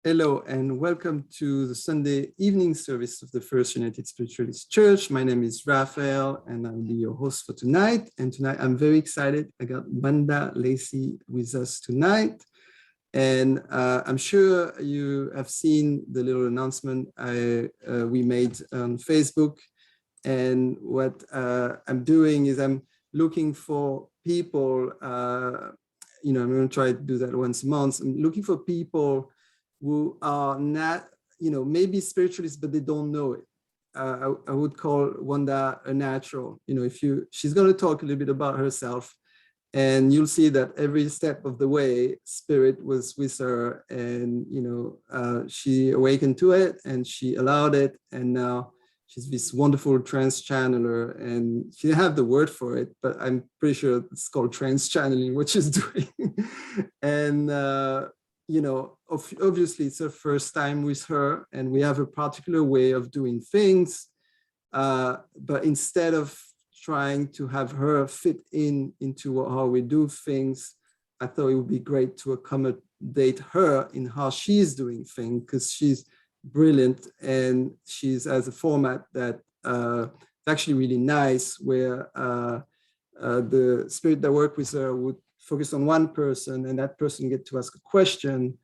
Hello and welcome to the Sunday evening service of the First United Spiritualist Church. My name is Raphael and I'll be your host for tonight. And tonight I'm very excited. I got Wanda, Lacey with us tonight. And I'm sure you have seen the little announcement we made on Facebook. And what I'm doing is I'm looking for people, I'm going to try to do that once a month. I'm looking for people who are not, maybe spiritualists, but they don't know it. I would call Wanda a natural. She's going to talk a little bit about herself, and you'll see that every step of the way, Spirit was with her, and she awakened to it, and she allowed it, and now she's this wonderful trance channeler, and she didn't have the word for it, but I'm pretty sure it's called trance channeling, what she's doing, and. Obviously it's her first time with her and we have a particular way of doing things. But instead of trying to have her fit into how we do things, I thought it would be great to accommodate her in how she's doing things because she's brilliant and she's has a format that is actually really nice where the spirit that worked with her would focus on one person and that person get to ask a question.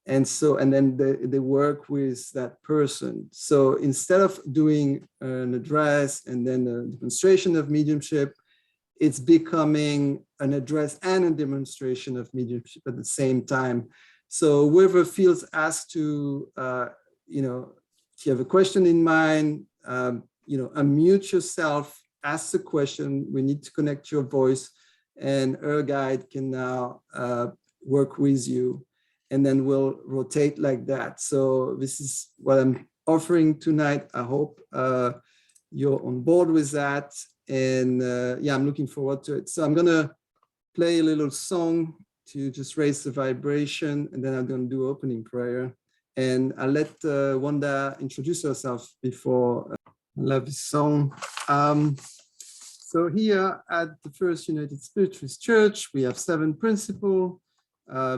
And then they work with that person. So instead of doing an address and then a demonstration of mediumship, it's becoming an address and a demonstration of mediumship at the same time. So whoever feels asked to, if you have a question in mind, unmute yourself, ask the question. We need to connect your voice. And her guide can now work with you, and then we'll rotate like that. So this is what I'm offering tonight. I hope you're on board with that. And I'm looking forward to it. So I'm gonna play a little song to just raise the vibration, and then I'm gonna do opening prayer. And I'll let Wanda introduce herself before I love this song. So here at the First United Spiritualist Church, we have 7 principles,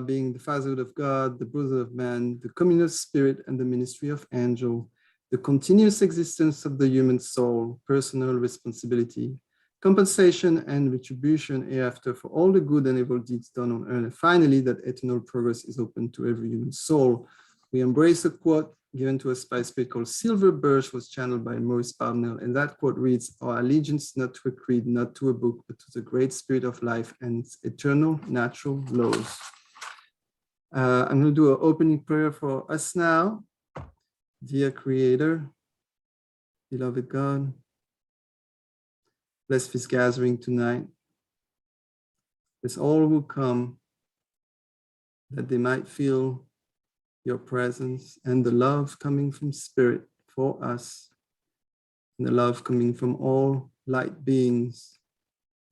being the fatherhood of God, the brotherhood of man, the communion of spirit, and the ministry of angel, the continuous existence of the human soul, personal responsibility, compensation and retribution hereafter for all the good and evil deeds done on earth, and finally, that eternal progress is open to every human soul. We embrace a quote given to us by a spirit called Silver Birch, was channeled by Maurice Parnell, and that quote reads, "Our allegiance not to a creed, not to a book, but to the great spirit of life and its eternal natural laws." I'm going to do an opening prayer for us now. Dear Creator, beloved God, bless this gathering tonight. Bless all who come, that they might feel your presence and the love coming from Spirit for us, and the love coming from all light beings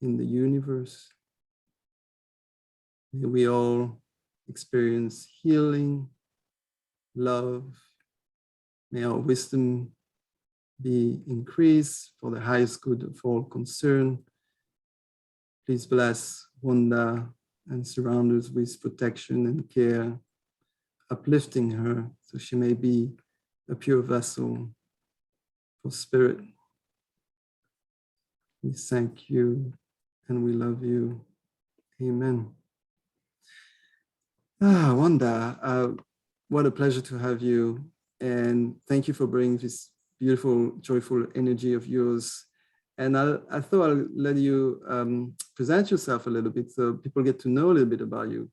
in the universe. May we all experience healing, love. May our wisdom be increased for the highest good of all concerned. Please bless Wanda and surround us with protection and care, uplifting her so she may be a pure vessel for Spirit. We thank you and we love you. Amen. Wanda, what a pleasure to have you. And thank you for bringing this beautiful, joyful energy of yours. And I thought I'll let you present yourself a little bit so people get to know a little bit about you.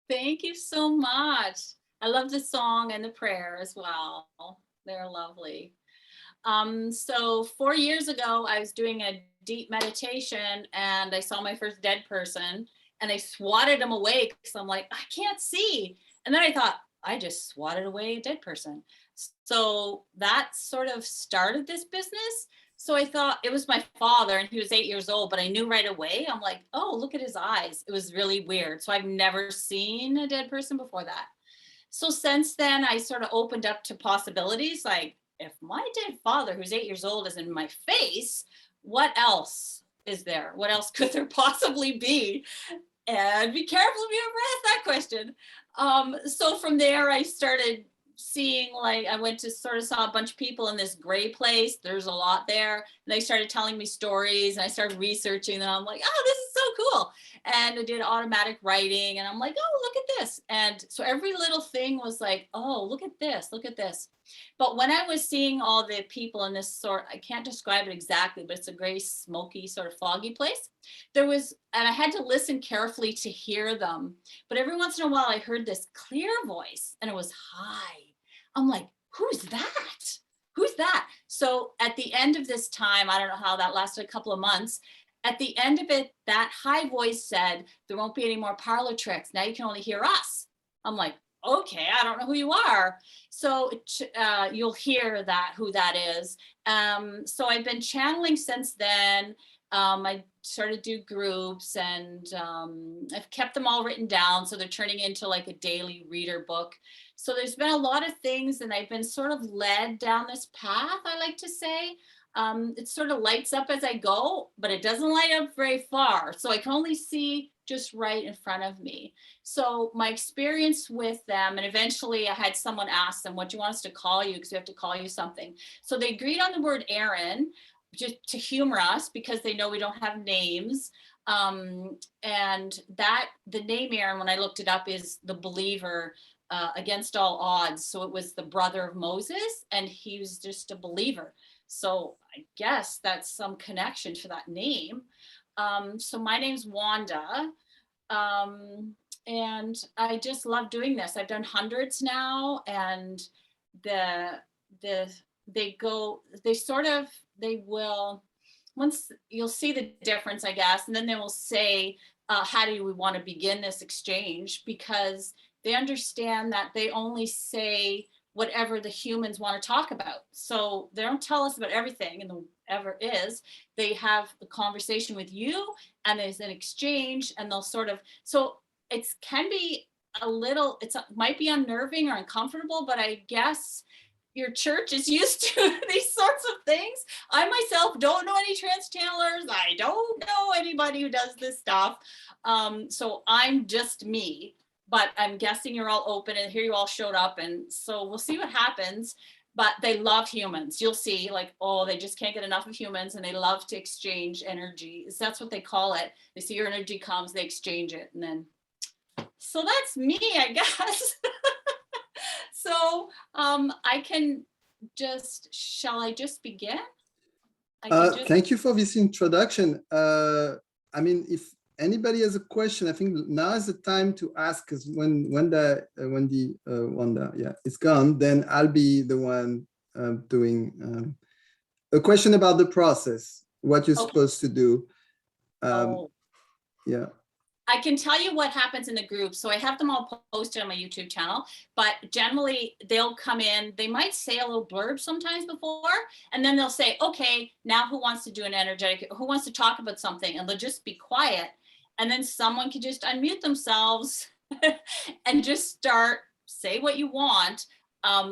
Thank you so much. I love the song and the prayer as well. They're lovely. So 4 years ago, I was doing a deep meditation and I saw my first dead person and I swatted him away because I'm like, I can't see. And then I thought, I just swatted away a dead person. So that sort of started this business. So I thought it was my father and he was 8 years old, but I knew right away. I'm like, oh, look at his eyes. It was really weird. So I've never seen a dead person before that. So since then, I sort of opened up to possibilities. Like if my dead father, who's 8 years old, is in my face, what else is there? What else could there possibly be? And be careful if you ever ask that question. So from there, I started seeing, like, I went to sort of saw a bunch of people in this gray place. There's a lot there. And they started telling me stories, and I started researching them. I'm like, oh, this is so cool. And I did automatic writing, and I'm like, oh, look at this. And so every little thing was like, oh, look at this, look at this. But when I was seeing all the people in this sort, I can't describe it exactly, but it's a gray, smoky, sort of foggy place. There was, and I had to listen carefully to hear them. But every once in a while, I heard this clear voice, and it was high. I'm like, who's that? Who's that? So at the end of this time, I don't know how that lasted, a couple of months. At the end of it, that high voice said, there won't be any more parlor tricks. Now you can only hear us. I'm like, okay, I don't know who you are. So you'll hear that, who that is. So I've been channeling since then. I started to do groups, and I've kept them all written down. So they're turning into like a daily reader book. So there's been a lot of things, and I've been sort of led down this path, I like to say. It sort of lights up as I go, but it doesn't light up very far. So I can only see just right in front of me. So my experience with them, and eventually I had someone ask them, what do you want us to call you? Because we have to call you something. So they agreed on the word Aaron, just to humor us, because they know we don't have names. And that the name Aaron, when I looked it up, is the believer against all odds. So it was the brother of Moses, and he was just a believer. So I guess that's some connection to that name. So my name's Wanda. And I just love doing this. I've done hundreds now, and they will, once you'll see the difference, I guess, and then they will say, how do we want to begin this exchange? Because they understand that they only say whatever the humans want to talk about. So they don't tell us about everything and ever is. They have a conversation with you, and there's an exchange, and they'll sort of, so it can be a little, it might be unnerving or uncomfortable, but I guess your church is used to these sorts of things. I myself don't know any trance channelers. I don't know anybody who does this stuff. So I'm just me, but I'm guessing you're all open, and here you all showed up. And so we'll see what happens, but they love humans. You'll see, like, oh, they just can't get enough of humans, and they love to exchange energy. That's what they call it. They see your energy comes, they exchange it. And then, so that's me, I guess. So I can just, shall I just begin? Thank you for this introduction. I mean, if anybody has a question, I think now is the time to ask, because when Wanda, yeah, is gone, then I'll be the one doing a question about the process, what you're supposed to do. Yeah. I can tell you what happens in the group. So I have them all posted on my YouTube channel, but generally they'll come in, they might say a little blurb sometimes before, and then they'll say, okay, now who wants to do an energetic, who wants to talk about something? And they'll just be quiet. And then someone can just unmute themselves and just start, say what you want.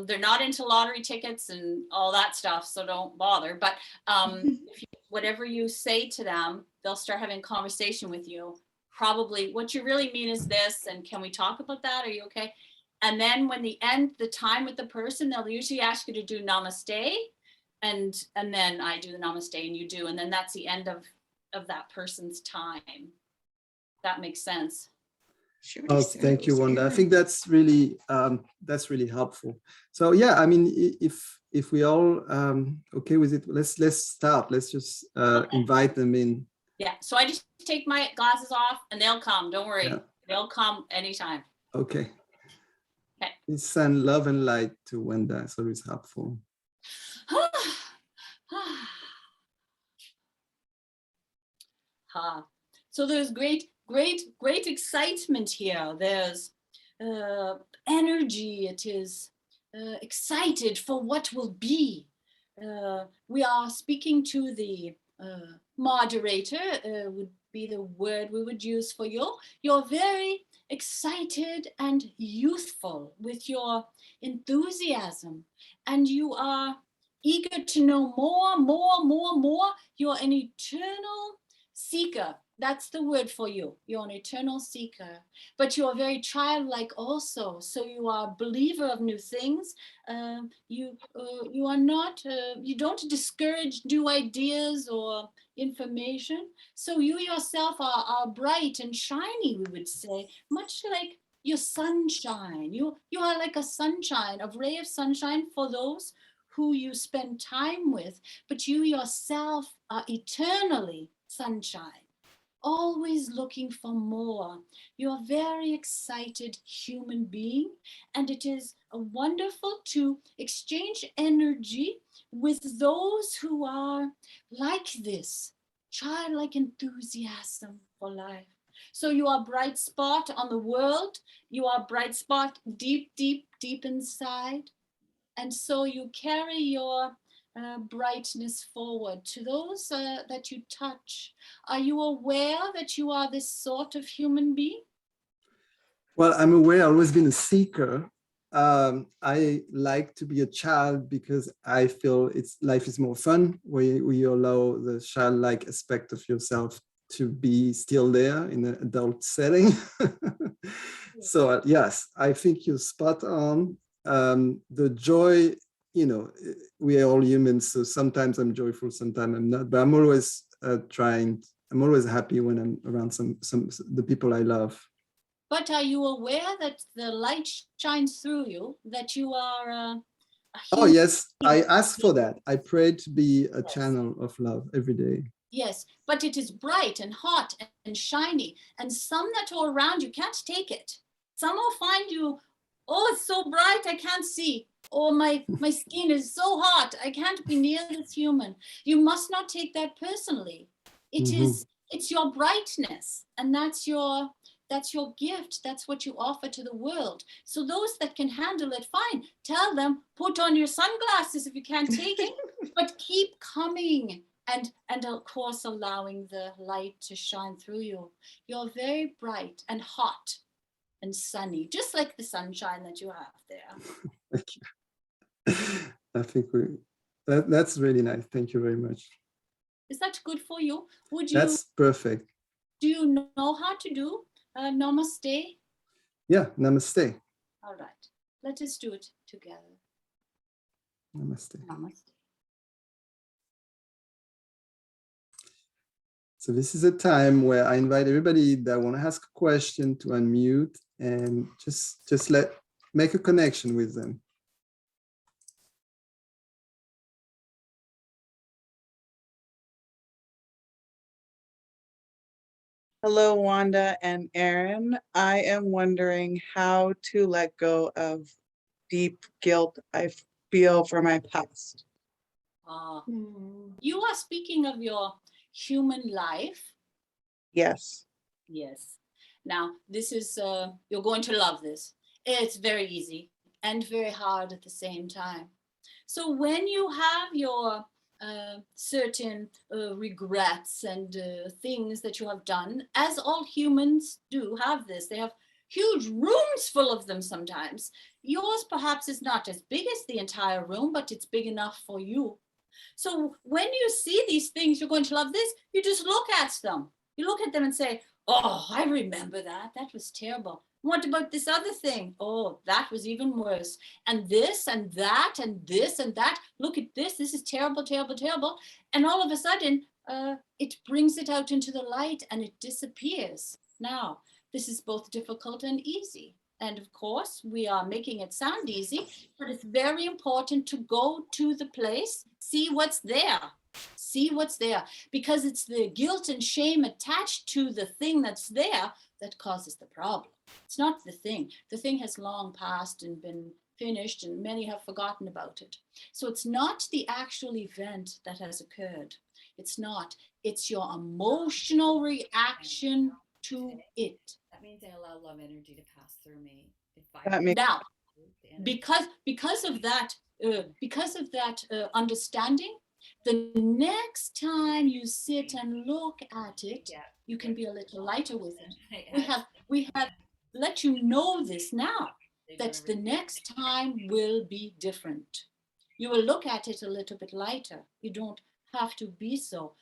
They're not into lottery tickets and all that stuff, so don't bother. But whatever you say to them, they'll start having a conversation with you. Probably what you really mean is this, and can we talk about that? Are you okay? And then when the time with the person, they'll usually ask you to do namaste, and then I do the namaste and you do, and then that's the end of that person's time. That makes sense. Oh, thank you, Wanda. I think that's really helpful. So yeah, I mean, if we all okay with it, let's start. Let's just invite them in. Yeah, so I just take my glasses off and they'll come. Don't worry. Yeah. They'll come anytime. Okay. Okay. Please send love and light to Wanda. It's always helpful. So there's great excitement here. There's energy. It is excited for what will be. We are speaking to the moderator, would be the word we would use for you. You're very excited and youthful with your enthusiasm, and you are eager to know more. You're an eternal seeker That's the word for you. You're an eternal seeker, but you are very childlike also. So you are a believer of new things. You are not. You don't discourage new ideas or information. So you yourself are bright and shiny. We would say, much like your sunshine. You are like a sunshine, a ray of sunshine for those who you spend time with. But you yourself are eternally sunshine, always looking for more. You're a very excited human being, and it is wonderful to exchange energy with those who are like this, childlike enthusiasm for life. So you are a bright spot on the world. You are a bright spot deep, deep, deep inside. And so you carry your brightness forward to those that you touch. Are you aware that you are this sort of human being? Well, I'm aware. I've always been a seeker. I like to be a child because I feel life is more fun where you allow the childlike aspect of yourself to be still there in an adult setting. So yes, I think you're spot on. The joy, we are all humans, so sometimes I'm joyful, sometimes I'm not, but I'm always I'm always happy when I'm around the people I love. But are you aware that the light shines through you, that you are a Oh, human yes, I being? ask for that. I pray to be a Yes. channel of love every day. Yes, but it is bright and hot and shiny, and some that are around you can't take it. Some will find you, oh, it's so bright, I can't see. Or my skin is so hot, I can't be near this human. You must not take that personally. It's your brightness, and that's your gift. That's what you offer to the world. So those that can handle it, fine. Tell them, put on your sunglasses if you can't take it, but keep coming. And of course, allowing the light to shine through you. You're very bright and hot and sunny, just like the sunshine that you have there. Thank you. I think that's really nice. Thank you very much. Is that good for you? That's perfect. Do you know how to do namaste? Yeah, namaste. All right, let us do it together. Namaste. Namaste. So this is a time where I invite everybody that want to ask a question to unmute and just make a connection with them. Hello, Wanda and Aaron. I am wondering how to let go of deep guilt I feel for my past. You are speaking of your human life. Yes. Yes. Now, this is, you're going to love this. It's very easy and very hard at the same time. So when you have your certain regrets and things that you have done, as all humans do have this, they have huge rooms full of them sometimes. Yours perhaps is not as big as the entire room, but it's big enough for you. So when you see these things, you're going to love this, you just look at them. You look at them and say, oh, I remember that. That was terrible. What about this other thing? Oh, that was even worse. And this and that and this and that. Look at this. This is terrible, terrible, terrible. And all of a sudden, it brings it out into the light and it disappears. Now, this is both difficult and easy. And of course, we are making it sound easy, but it's very important to go to the place, see what's there. See what's there, because it's the guilt and shame attached to the thing that's there that causes the problem. It's not the thing. The thing has long passed and been finished, and many have forgotten about it. So it's not the actual event that has occurred. It's not. It's your emotional reaction to it. That means I allow love energy to pass through me. Now, because of that understanding, the next time you sit and look at it, you can be a little lighter with it. We have let you know this now, that the next time will be different. You will look at it a little bit lighter. You don't have to be so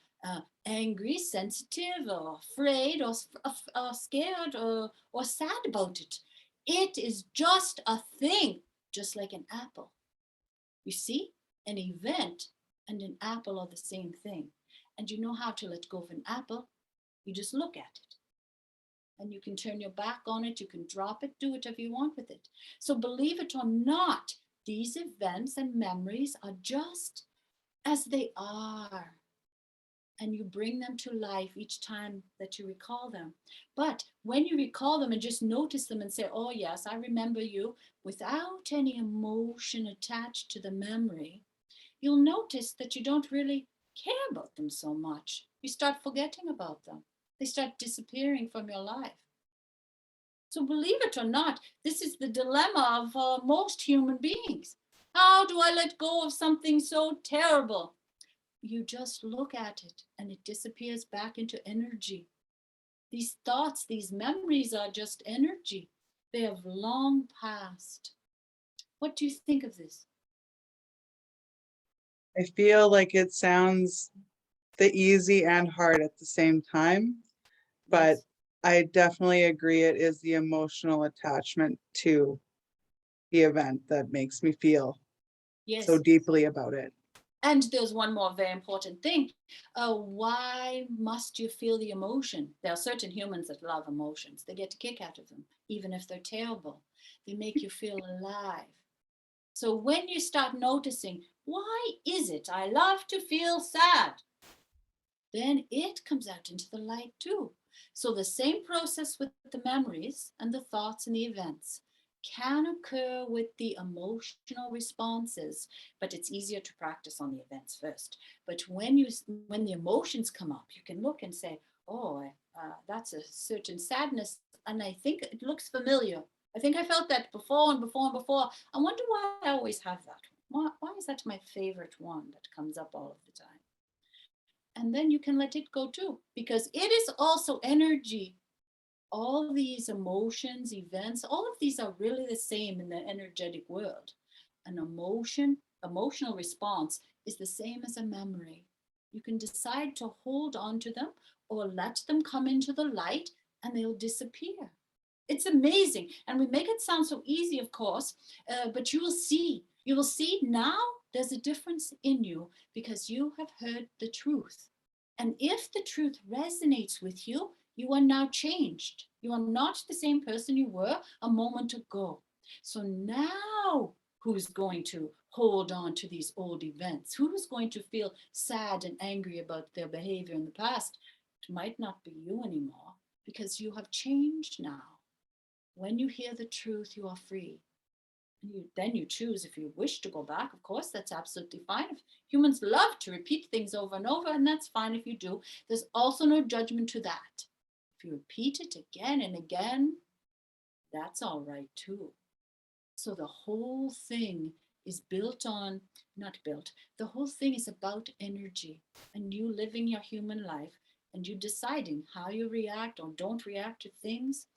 angry, sensitive, or afraid, or scared, or sad about it. It is just a thing, just like an apple. You see, an event and an apple are the same thing. And you know how to let go of an apple. You just look at it. And you can turn your back on it, you can drop it, do whatever you want with it. So believe it or not, these events and memories are just as they are. And you bring them to life each time that you recall them. But when you recall them and just notice them and say, oh yes, I remember you, without any emotion attached to the memory, you'll notice that you don't really care about them so much. You start forgetting about them. They start disappearing from your life. So believe it or not, this is the dilemma of most human beings. How do I let go of something so terrible? You just look at it and it disappears back into energy. These thoughts, these memories are just energy. They have long passed. What do you think of this? I feel like it sounds the easy and hard at the same time, but Yes. I definitely agree it is the emotional attachment to the event that makes me feel Yes. so deeply about it. And there's one more very important thing. Why must you feel the emotion? There are certain humans that love emotions. They get a kick out of them, even if they're terrible. They make you feel alive. So when you start noticing, why is it I love to feel sad? Then it comes out into the light too. So the same process with the memories and the thoughts and the events can occur with the emotional responses, but it's easier to practice on the events first. But when the emotions come up, you can look and say, oh, that's a certain sadness, and I think it looks familiar. I think I felt that before and before and before. I wonder why I always have that. Why is that my favorite one that comes up all of the time? And then you can let it go too, because it is also energy. All these emotions, events, all of these are really the same in the energetic world. An emotional response is the same as a memory. You can decide to hold on to them or let them come into the light and they'll disappear. It's amazing. And we make it sound so easy, of course, but you will see. You will see now there's a difference in you because you have heard the truth. And if the truth resonates with you, you are now changed. You are not the same person you were a moment ago. So now who's going to hold on to these old events? Who's going to feel sad and angry about their behavior in the past? It might not be you anymore because you have changed now. When you hear the truth, you are free. And then you choose if you wish to go back. Of course, that's absolutely fine. If humans love to repeat things over and over, and that's fine if you do. There's also no judgment to that. If you repeat it again and again, that's all right too. So the whole thing is built on, not built, the whole thing is about energy and you living your human life and you deciding how you react or don't react to things.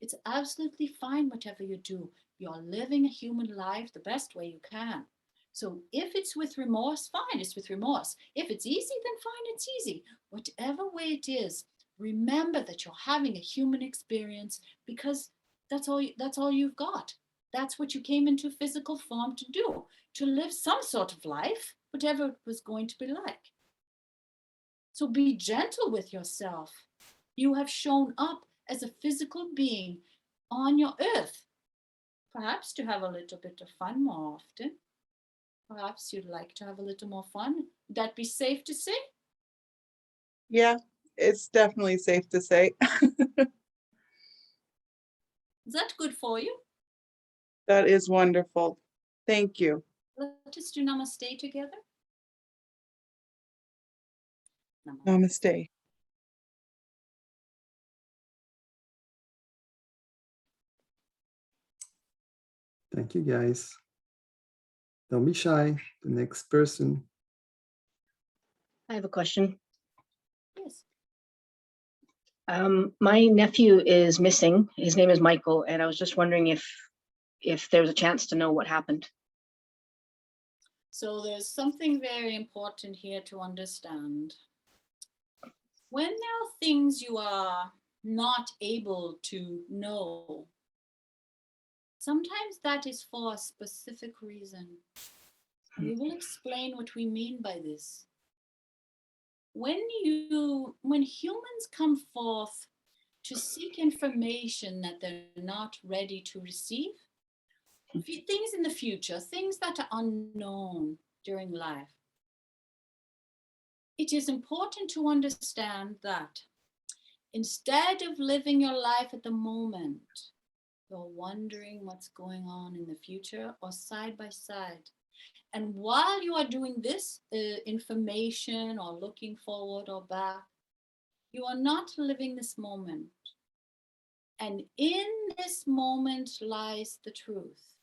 It's absolutely fine whatever you do. You're living a human life the best way you can. So if it's with remorse, fine, it's with remorse. If it's easy, then fine, it's easy. Whatever way it is, remember that you're having a human experience because that's all you've got. That's what you came into physical form to do, to live some sort of life, whatever it was going to be like. So be gentle with yourself. You have shown up as a physical being on your earth, perhaps to have a little bit of fun more often. Perhaps you'd like to have a little more fun. Would that be safe to say? Yeah, it's definitely safe to say. Is that good for you? That is wonderful. Thank you. Let us do namaste together. Namaste. Thank you, guys. Don't be shy. The next person. I have a question. Yes. My nephew is missing. His name is Michael, and I was just wondering if there's a chance to know what happened. So there's something very important here to understand. When there are things you are not able to know, sometimes that is for a specific reason. We will explain what we mean by this. When humans come forth to seek information that they're not ready to receive, things in the future, things that are unknown during life, it is important to understand that instead of living your life at the moment, you're wondering what's going on in the future or side by side. And while you are doing this information or looking forward or back, you are not living this moment. And in this moment lies the truth.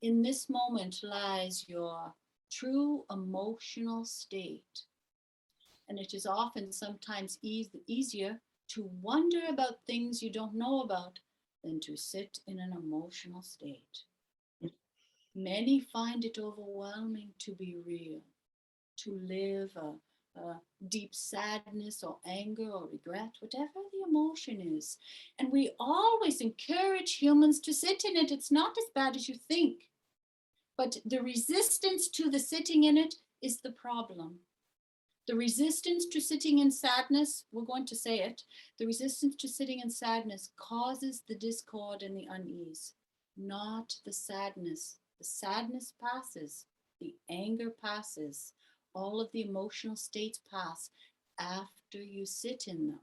In this moment lies your true emotional state. And it is often sometimes easier to wonder about things you don't know about than to sit in an emotional state. Many find it overwhelming to be real, to live a deep sadness or anger or regret, whatever the emotion is. And we always encourage humans to sit in it. It's not as bad as you think. But the resistance to the sitting in it is the problem. The resistance to sitting in sadness, we're going to say it, the resistance to sitting in sadness causes the discord and the unease, not the sadness. The sadness passes, the anger passes, all of the emotional states pass after you sit in them.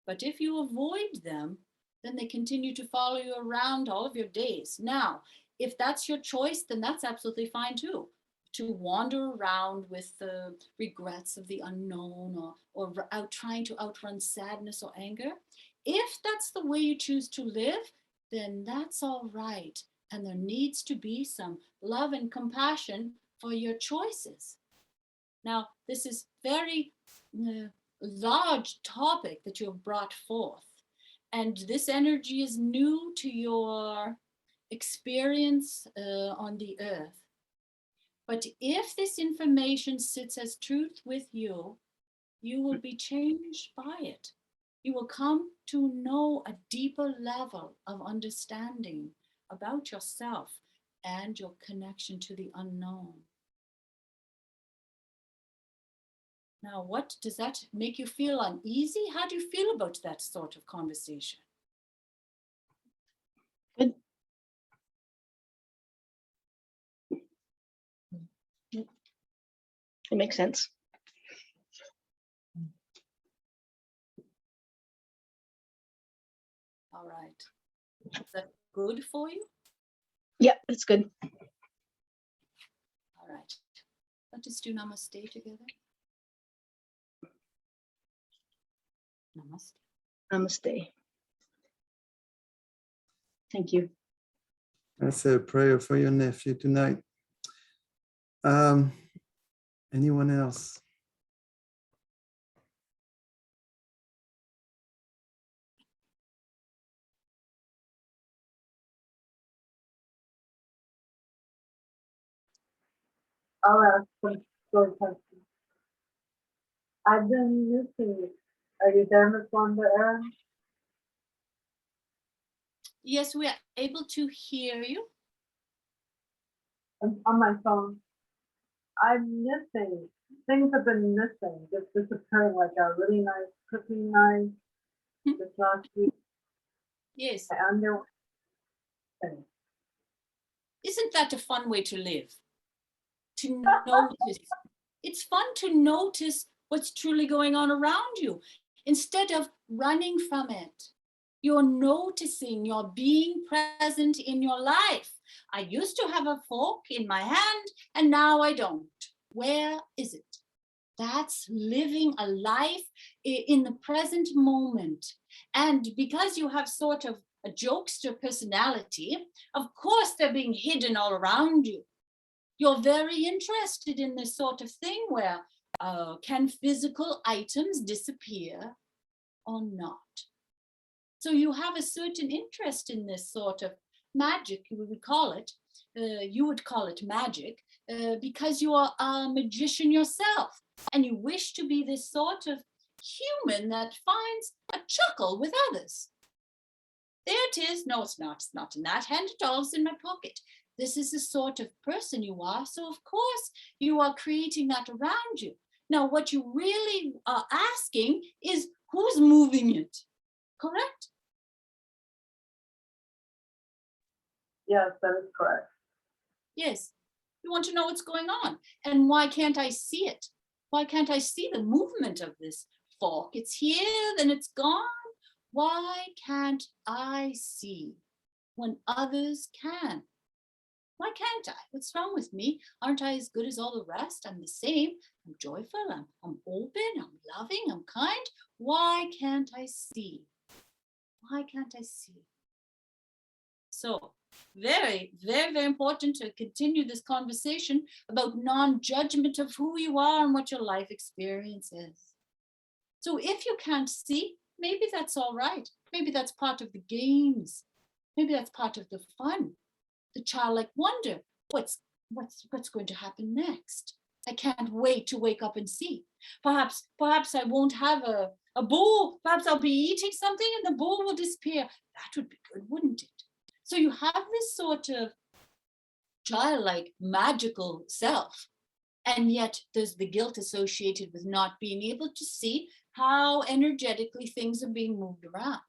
But if you avoid them, then they continue to follow you around all of your days. Now, if that's your choice, then that's absolutely fine too. To wander around with the regrets of the unknown or trying to outrun sadness or anger. If that's the way you choose to live, then that's all right. And there needs to be some love and compassion for your choices. Now, this is very large topic that you have brought forth. And this energy is new to your experience on the earth. But if this information sits as truth with you, you will be changed by it. You will come to know a deeper level of understanding about yourself and your connection to the unknown. Now, what does that make you feel uneasy? How do you feel about that sort of conversation? Good. It makes sense. All right. Is that good for you? Yeah, it's good. All right. Let us do namaste together. Namaste. Namaste. Thank you. I say a prayer for your nephew tonight. Anyone else? I'll ask some short questions. I've been missing you. Are you there, Miss Wanda, Aaron? Yes, we are able to hear you. I'm on my phone. I'm missing. Things have been missing, just disappearing, like a really nice cooking night this last week. Yes. And there. Isn't that a fun way to live? To notice. It's fun to notice what's truly going on around you instead of running from it. You're noticing, you're being present in your life. I used to have a fork in my hand and now I don't. Where is it? That's living a life in the present moment. And because you have sort of a jokester personality, of course they're being hidden all around you. You're very interested in this sort of thing where can physical items disappear or not? So you have a certain interest in this sort of magic, we would call it. You would call it magic because you are a magician yourself and you wish to be this sort of human that finds a chuckle with others. There it is. No, it's not. It's not in that hand at all. It's in my pocket. This is the sort of person you are. So of course you are creating that around you. Now, what you really are asking is who's moving it, correct? Yes, that is correct. Yes. You want to know what's going on. And why can't I see it? Why can't I see the movement of this fork? It's here, then it's gone. Why can't I see when others can? Why can't I? What's wrong with me? Aren't I as good as all the rest? I'm the same. I'm joyful. I'm open. I'm loving. I'm kind. Why can't I see? Why can't I see? So very, very, very important to continue this conversation about non-judgment of who you are and what your life experience is. So if you can't see, maybe that's all right. Maybe that's part of the games. Maybe that's part of the fun. The childlike wonder, what's going to happen next? I can't wait to wake up and see. Perhaps I won't have a bowl. Perhaps I'll be eating something and the bowl will disappear. That would be good, wouldn't it? So you have this sort of childlike magical self, and yet there's the guilt associated with not being able to see how energetically things are being moved around.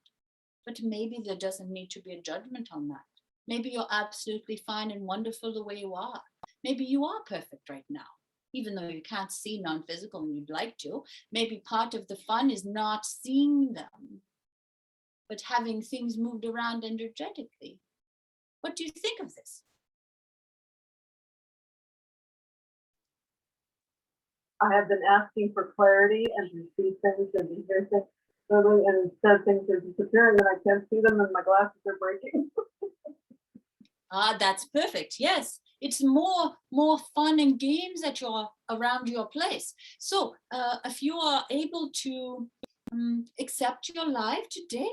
But maybe there doesn't need to be a judgment on that. Maybe you're absolutely fine and wonderful the way you are. Maybe you are perfect right now, even though you can't see non-physical and you'd like to. Maybe part of the fun is not seeing them, but having things moved around energetically. What do you think of this? I have been asking for clarity and to see things and to hear things clearly, and instead things are disappearing and I can't see them and my glasses are breaking. That's perfect. Yes, it's more fun and games that you're around your place. So if you are able to accept your life today,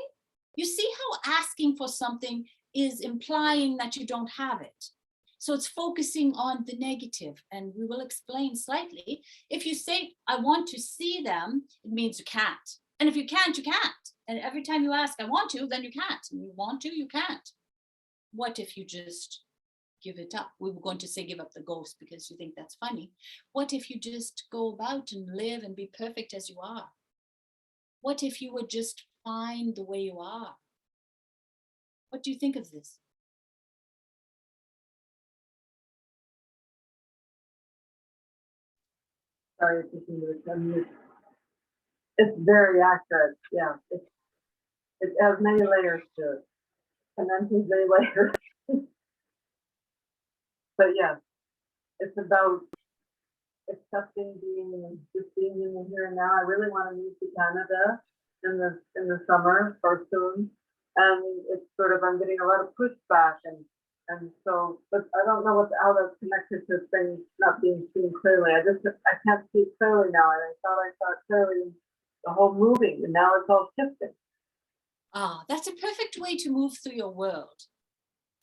you see how asking for something is implying that you don't have it. So it's focusing on the negative, and we will explain slightly. If you say, I want to see them, it means you can't. And if you can't, you can't. And every time you ask, I want to, then you can't. And you want to, you can't. What if you just give it up? We were going to say give up the ghost because you think that's funny. What if you just go about and live and be perfect as you are? What if you would just fine the way you are? What do you think of this? Sorry, it's very accurate. Yeah, it has many layers to it, and then these many layers. But yeah, it's about accepting just being in the here and now. I really want to move to Canada in the summer or soon, and it's sort of I'm getting a lot of pushback and so, but I don't know how that's connected to things not being seen clearly. I can't see clearly now, and I thought I saw clearly the whole moving, and now it's all shifting. That's a perfect way to move through your world,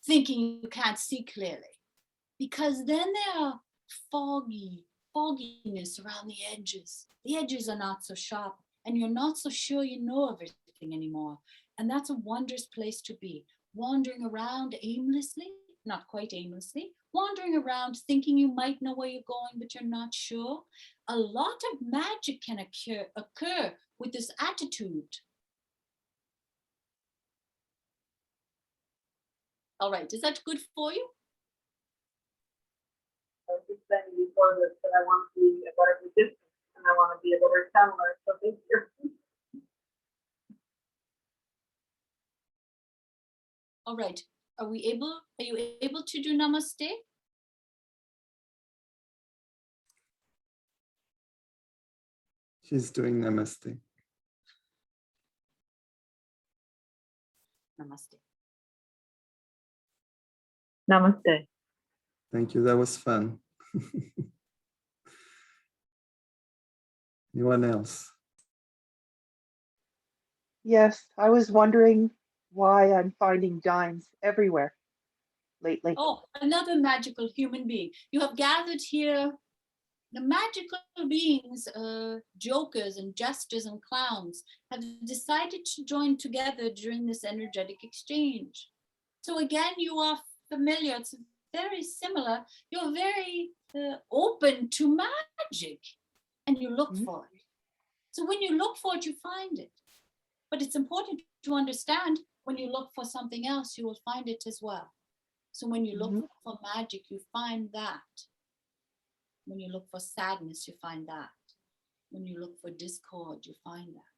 thinking you can't see clearly, because then there are fogginess around the edges. The edges are not so sharp, and you're not so sure you know everything anymore. And that's a wondrous place to be, wandering around aimlessly, not quite aimlessly, wandering around thinking you might know where you're going, but you're not sure. A lot of magic can occur with this attitude. All right, is that good for you? I was just saying before this that I want to be a better musician and I want to be a better channeler. So thank you. All right. Are you able to do namaste? She's doing namaste. Namaste. Namaste. Thank you. That was fun. Anyone else? Yes, I was wondering why I'm finding dimes everywhere lately. Oh, another magical human being. You have gathered here The magical beings, jokers and jesters and clowns, have decided to join together during this energetic exchange. So again, you are familiar, it's very similar. You're very open to magic and you look for it. So when you look for it, you find it. But it's important to understand when you look for something else, you will find it as well. So when you look for magic, you find that. When you look for sadness, you find that. When you look for discord, you find that.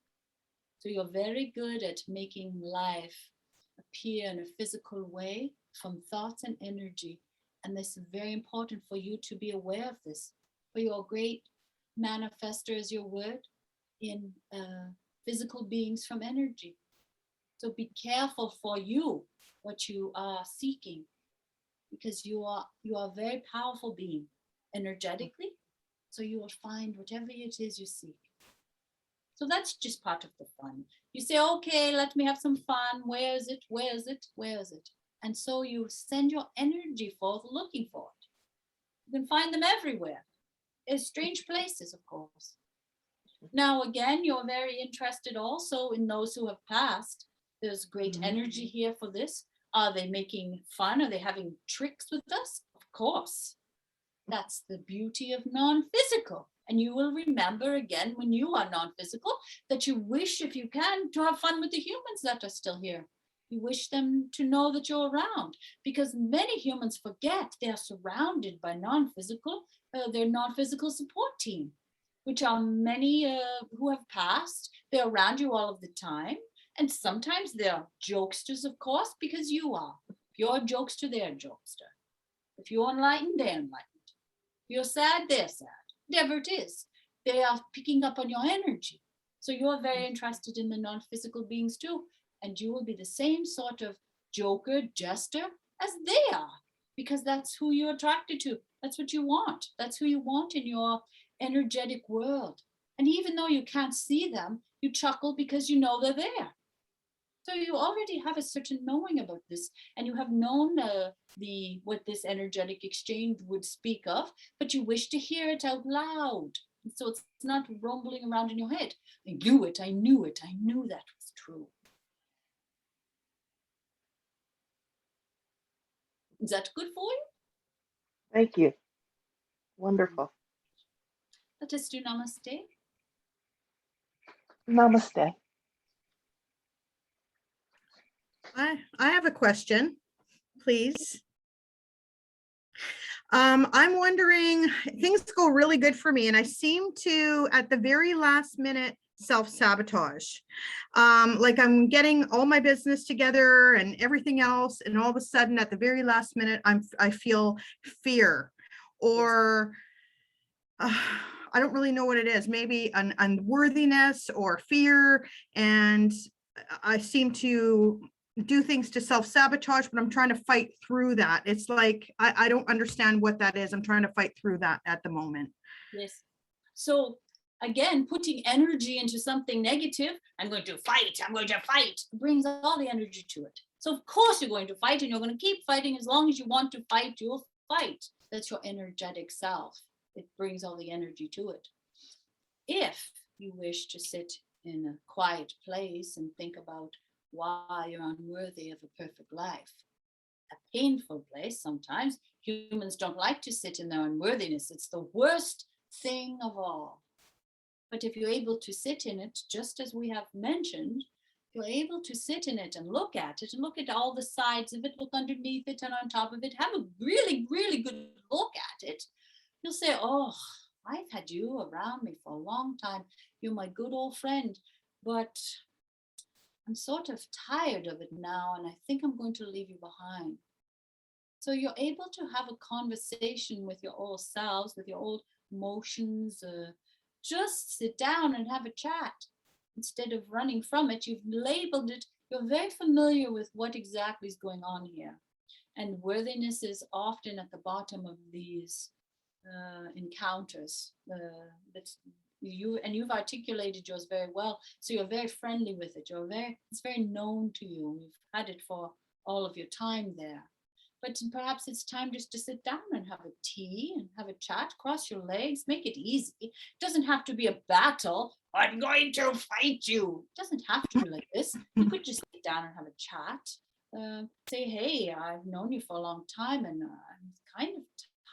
So you're very good at making life appear in a physical way from thoughts and energy. And this is very important for you to be aware of this. For your great manifester is your word in physical beings from energy. So be careful for you what you are seeking, because you are a very powerful being energetically. So you will find whatever it is you seek. So that's just part of the fun. You say, okay, let me have some fun. Where is it? Where is it? Where is it? And so you send your energy forth looking for it. You can find them everywhere. In strange places, of course. Now, again, you're very interested also in those who have passed. There's great energy here for this. Are they making fun? Are they having tricks with us? Of course. That's the beauty of non-physical. And you will remember again when you are non-physical that you wish, if you can, to have fun with the humans that are still here. You wish them to know that you're around, because many humans forget they are surrounded by non-physical, their non-physical support team, which are many who have passed. They're around you all of the time. And sometimes they're jokesters, of course, because you are. If you're a jokester, they're a jokester. If you're enlightened, they're enlightened. If you're sad, they're sad. Whatever it is, they are picking up on your energy. So you're very interested in the non-physical beings too. And you will be the same sort of joker, jester as they are, because that's who you're attracted to. That's what you want. That's who you want in your energetic world. And even though you can't see them, you chuckle because you know they're there. So you already have a certain knowing about this, and you have known what this energetic exchange would speak of, but you wish to hear it out loud. So it's not rumbling around in your head. I knew it, I knew it, I knew that was true. Is that good for you? Thank you. Wonderful. Let us do namaste. Namaste. I have a question, please. I'm wondering, things go really good for me and I seem to, at the very last minute, self-sabotage. Like I'm getting all my business together and everything else, and all of a sudden at the very last minute, I feel fear, or I don't really know what it is, maybe an unworthiness or fear, and I seem to do things to self-sabotage, but I'm trying to fight through that. It's like, I don't understand what that is. I'm trying to fight through that at the moment. Yes. So again, putting energy into something negative, I'm going to fight, brings all the energy to it. So of course you're going to fight, and you're going to keep fighting. As long as you want to fight, you'll fight. That's your energetic self. It brings all the energy to it. If you wish to sit in a quiet place and think about why you're unworthy of a perfect life, a painful place sometimes, humans don't like to sit in their unworthiness. It's the worst thing of all. But if you're able to sit in it, just as we have mentioned, you're able to sit in it and look at it and look at all the sides of it, look underneath it and on top of it, have a really, really good look at it. You'll say, oh, I've had you around me for a long time. You're my good old friend, but I'm sort of tired of it now, and I think I'm going to leave you behind. So you're able to have a conversation with your old selves, with your old emotions. Just sit down and have a chat. Instead of running from it, you've labeled it. You're very familiar with what exactly is going on here. And worthiness is often at the bottom of these encounters. You've articulated yours very well, so you're very friendly with it. It's very known to you. You've had it for all of your time there. but perhaps it's time just to sit down and have a tea and have a chat, cross your legs, make it easy. It doesn't have to be a battle. I'm going to fight you. It doesn't have to be like this. You could just sit down and have a chat. Say, hey, I've known you for a long time and I'm kind of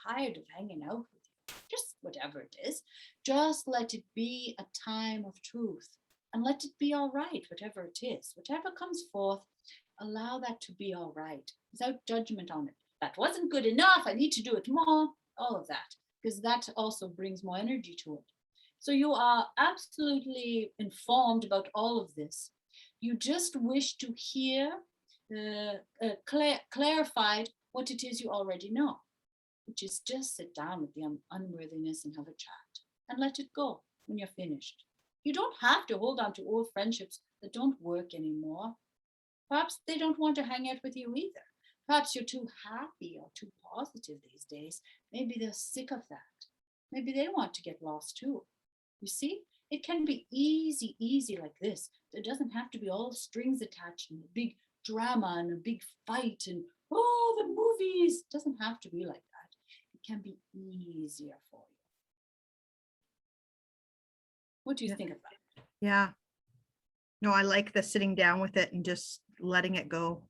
tired of hanging out with you. Just whatever it is. Just let it be a time of truth and let it be all right, whatever it is. Whatever comes forth, allow that to be all right without judgment on it. That wasn't good enough. I need to do it more. All of that, because that also brings more energy to it. So you are absolutely informed about all of this. You just wish to hear clarified what it is you already know, which is just sit down with the unworthiness and have a chat and let it go when you're finished. You don't have to hold on to old friendships that don't work anymore. Perhaps they don't want to hang out with you either. Perhaps you're too happy or too positive these days. Maybe they're sick of that. Maybe they want to get lost too. You see, it can be easy like this. There doesn't have to be all strings attached and a big drama and a big fight and, oh, the movies. It doesn't have to be like that. It can be easier for you. What do you think of that? Yeah. No, I like the sitting down with it and just letting it go.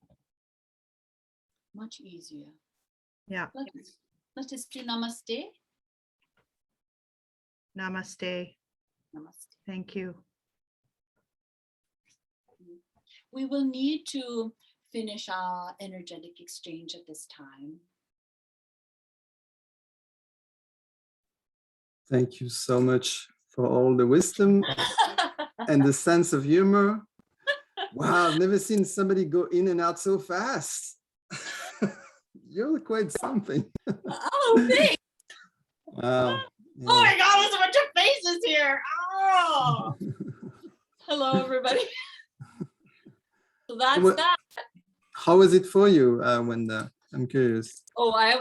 Much easier. Yeah. Let us do namaste. Namaste. Namaste. Thank you. We will need to finish our energetic exchange at this time. Thank you so much for all the wisdom and the sense of humor. Wow, I've never seen somebody go in and out so fast. You're quite something. Oh, thanks. Wow. Yeah. Oh my God, there's a bunch of faces here. Oh. Hello, everybody. So that's that. How is it for you, Wanda? I'm curious. Oh, I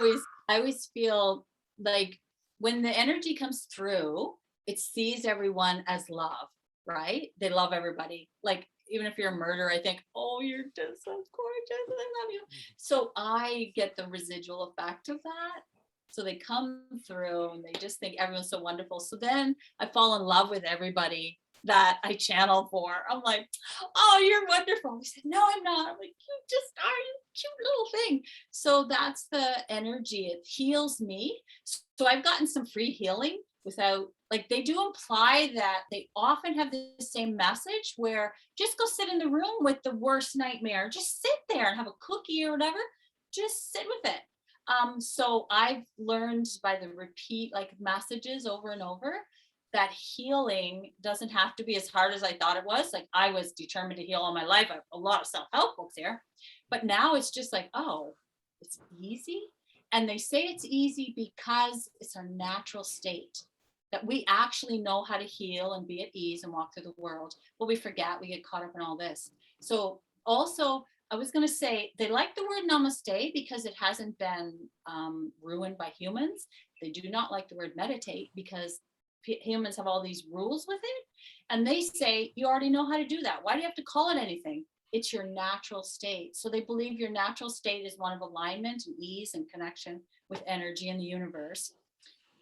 always feel like when the energy comes through, it sees everyone as love, right? They love everybody. Like, even if you're a murderer, I think, oh, you're just so gorgeous, I love you. So I get the residual effect of that. So they come through and they just think everyone's so wonderful. So then I fall in love with everybody that I channel for. I'm like, oh, you're wonderful. He said, no, I'm not. I'm like, you just are, you cute little thing. So that's the energy. It heals me. So I've gotten some free healing without, like, they do imply that they often have the same message where just go sit in the room with the worst nightmare. Just sit there and have a cookie or whatever. Just sit with it. So I've learned by the repeat, like, messages over and over, that healing doesn't have to be as hard as I thought it was. Like, I was determined to heal all my life. I have a lot of self-help books here, but now it's just like, oh, it's easy. And they say it's easy because it's our natural state, that we actually know how to heal and be at ease and walk through the world. But we forget, we get caught up in all this. So also, I was going to say, they like the word namaste because it hasn't been ruined by humans. They do not like the word meditate because humans have all these rules with it. And they say, you already know how to do that. Why do you have to call it anything? It's your natural state. So they believe your natural state is one of alignment and ease and connection with energy in the universe.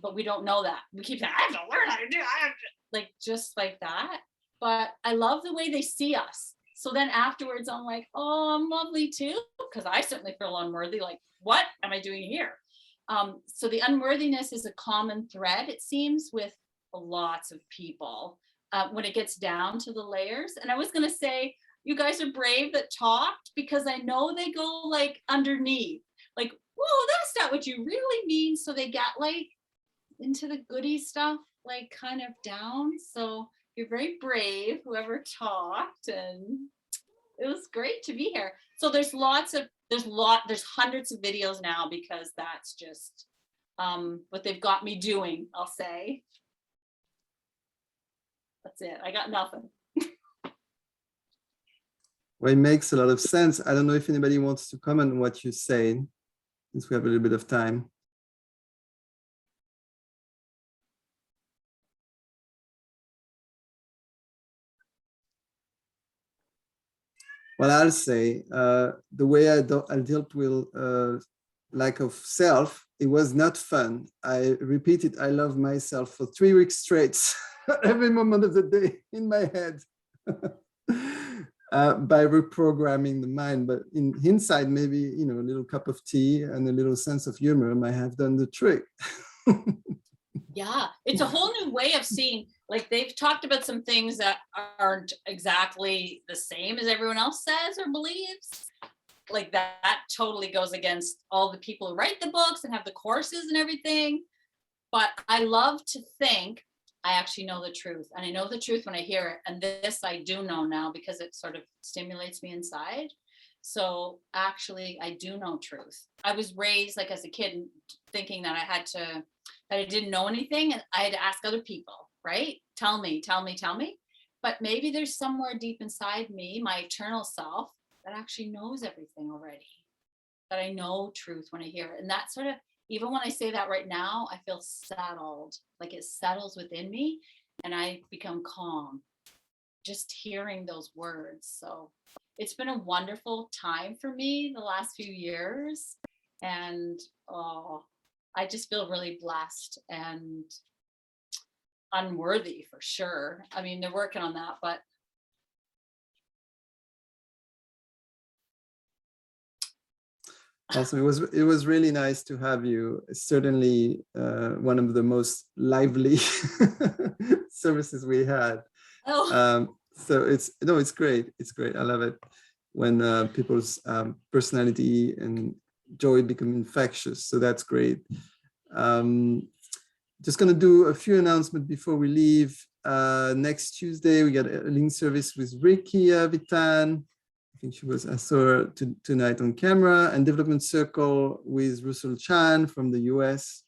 But we don't know that. We keep saying, I have to learn how to do it. I have to, like, just like that. But I love the way they see us. So then afterwards, I'm like, oh, I'm lovely too. Because I certainly feel unworthy. Like, what am I doing here? So the unworthiness is a common thread, it seems, with lots of people when it gets down to the layers. And I was going to say, you guys are brave that talked, because I know they go like underneath, like, whoa, that's not what you really mean. So they get like into the goody stuff, like kind of down. So you're very brave, whoever talked, and it was great to be here. So there's hundreds of videos now, because that's just what they've got me doing, I'll say. That's it. I got nothing. Well, it makes a lot of sense. I don't know if anybody wants to comment on what you're saying, since we have a little bit of time. Well, I'll say the way I dealt with lack of self, it was not fun. I repeated, I love myself for 3 weeks straight, every moment of the day in my head, by reprogramming the mind. But in hindsight, maybe, you know, a little cup of tea and a little sense of humor might have done the trick. Yeah, it's a whole new way of seeing, like they've talked about some things that aren't exactly the same as everyone else says or believes. Like that totally goes against all the people who write the books and have the courses and everything. But I love to think I actually know the truth. And I know the truth when I hear it. And this I do know now because it sort of stimulates me inside. So actually, I do know truth. I was raised like as a kid thinking that that I didn't know anything and I had to ask other people, right? Tell me. But maybe there's somewhere deep inside me, my eternal self, that actually knows everything already. That I know truth when I hear it. And that sort of, even when I say that right now, I feel settled, like it settles within me and I become calm just hearing those words. So it's been a wonderful time for me the last few years. And I just feel really blessed and unworthy for sure. I mean, they're working on that, but Also, it was really nice to have you. Certainly one of the most lively services we had. So it's great. It's great. I love it when people's personality and joy become infectious. So that's great. Just gonna do a few announcements before we leave. Next Tuesday, we got a link service with Ricky Vitan. I think I saw her tonight on camera, and Development Circle with Russell Chan from the US.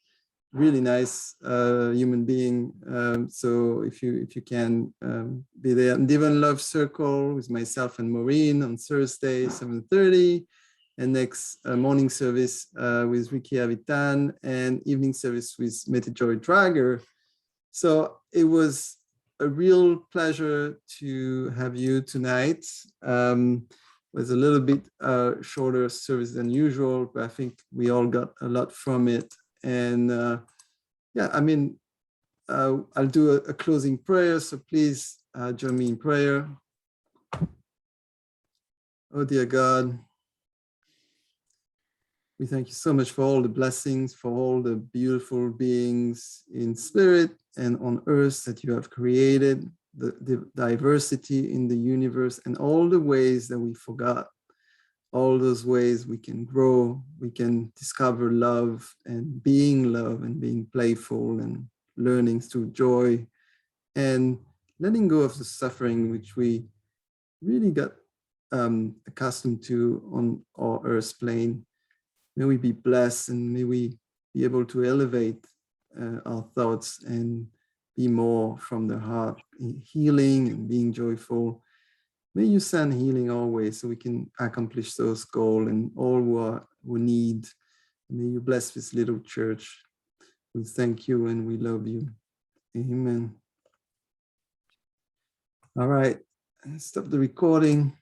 Really nice human being. So if you can be there. And Divine Love Circle with myself and Maureen on Thursday, 7:30. And next morning service with Ricky Avitan and evening service with Mette Joy Drager. So it was a real pleasure to have you tonight. Was a little bit shorter service than usual, but I think we all got a lot from it. And yeah, I mean, I'll do a closing prayer. So please join me in prayer. Oh, dear God, we thank you so much for all the blessings, for all the beautiful beings in spirit and on earth that you have created, the diversity in the universe, and all the ways that we forgot, all those ways we can grow, we can discover love and being playful and learning through joy and letting go of the suffering which we really got accustomed to on our earth plane. May we be blessed and may we be able to elevate our thoughts and be more from the heart, healing and being joyful. May you send healing always so we can accomplish those goals and all who need. May you bless this little church. We thank you and we love you. Amen. All right, stop the recording.